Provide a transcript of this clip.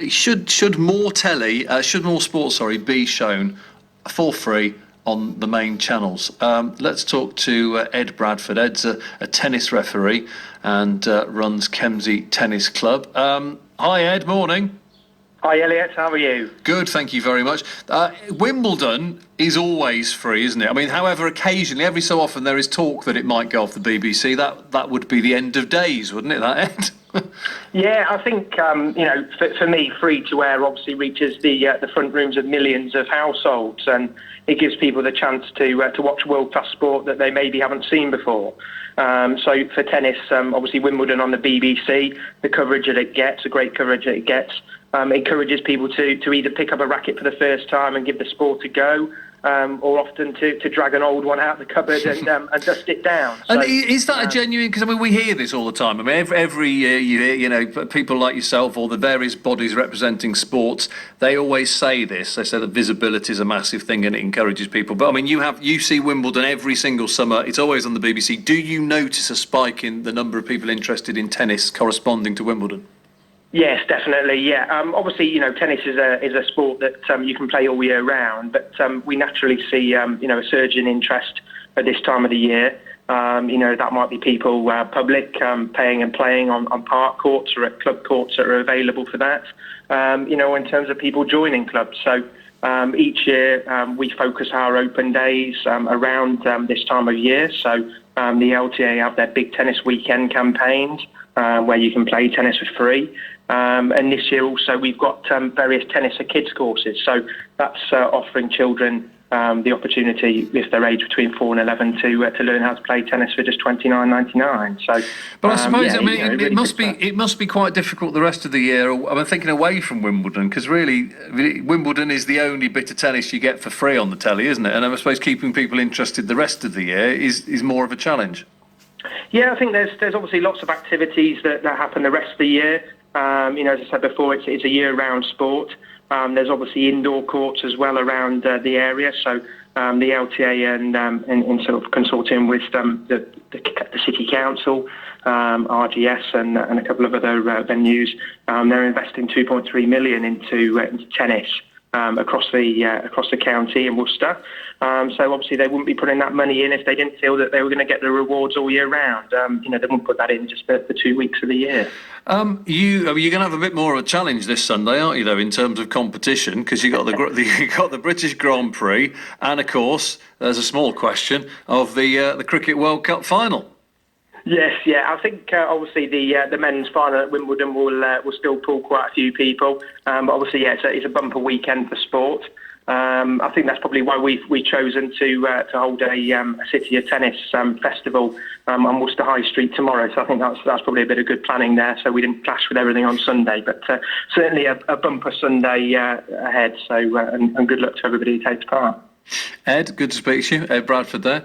should more sports, be shown for free on the main channels? Let's talk to Ed Bradford. Ed's a tennis referee and runs Kempsey Tennis Club. Hi, Ed. Morning. Hi, Elliot. How are you? Good, thank you very much. Wimbledon is always free, isn't it? I mean, however, occasionally, every so often, there is talk that it might go off the BBC. That would be the end of days, wouldn't it, that, Ed? Yeah, I think, for me, free-to-air obviously reaches the front rooms of millions of households, and it gives people the chance to watch world-class sport that they maybe haven't seen before. So for tennis, obviously Wimbledon on the BBC, the coverage that it gets, the great coverage that it gets, encourages people to either pick up a racket for the first time and give the sport a go, or often to drag an old one out of the cupboard and dust it down. And is that a genuine? Because I mean, we hear this all the time. I mean, every year you hear, people like yourself or the various bodies representing sports, they always say this. They say that visibility is a massive thing and it encourages people. But I mean, you see Wimbledon every single summer. It's always on the BBC. Do you notice a spike in the number of people interested in tennis corresponding to Wimbledon? Yes, definitely. Yeah, obviously, tennis is a sport that you can play all year round, but we naturally see, a surge in interest at this time of the year. That might be people, public, paying and playing on park courts or at club courts that are available for that. In terms of people joining clubs. So each year we focus our open days around this time of year. So the LTA have their big tennis weekend campaigns where you can play tennis for free. And this year also we've got various tennis for kids courses. So that's offering children the opportunity, if they're aged between 4 and 11, to learn how to play tennis for just $29.99. So, but I suppose it must be quite difficult the rest of the year. I'm thinking away from Wimbledon, because really Wimbledon is the only bit of tennis you get for free on the telly, isn't it? And I suppose keeping people interested the rest of the year is more of a challenge. Yeah, I think there's obviously lots of activities that happen the rest of the year. As I said before, it's a year-round sport. There's obviously indoor courts as well around the area. So the LTA and sort of consortium with the City Council, RGS and a couple of other venues, they're investing 2.3 million into tennis across the county in Worcester. So obviously they wouldn't be putting that money in if they didn't feel that they were going to get the rewards all year round. They wouldn't put that in just for 2 weeks of the year. You're going to have a bit more of a challenge this Sunday, aren't you, though, in terms of competition? Because you got the British Grand Prix, and of course, there's a small question of the Cricket World Cup final. Yes, yeah. I think obviously the men's final at Wimbledon will still pull quite a few people, but obviously, yeah, it's a bumper weekend for sport. I think that's probably why we've chosen to hold a City of Tennis festival on Worcester High Street tomorrow. So I think that's probably a bit of good planning there, so we didn't clash with everything on Sunday. But certainly a bumper Sunday ahead. So and good luck to everybody who takes part. Ed, good to speak to you. Ed Bradford there.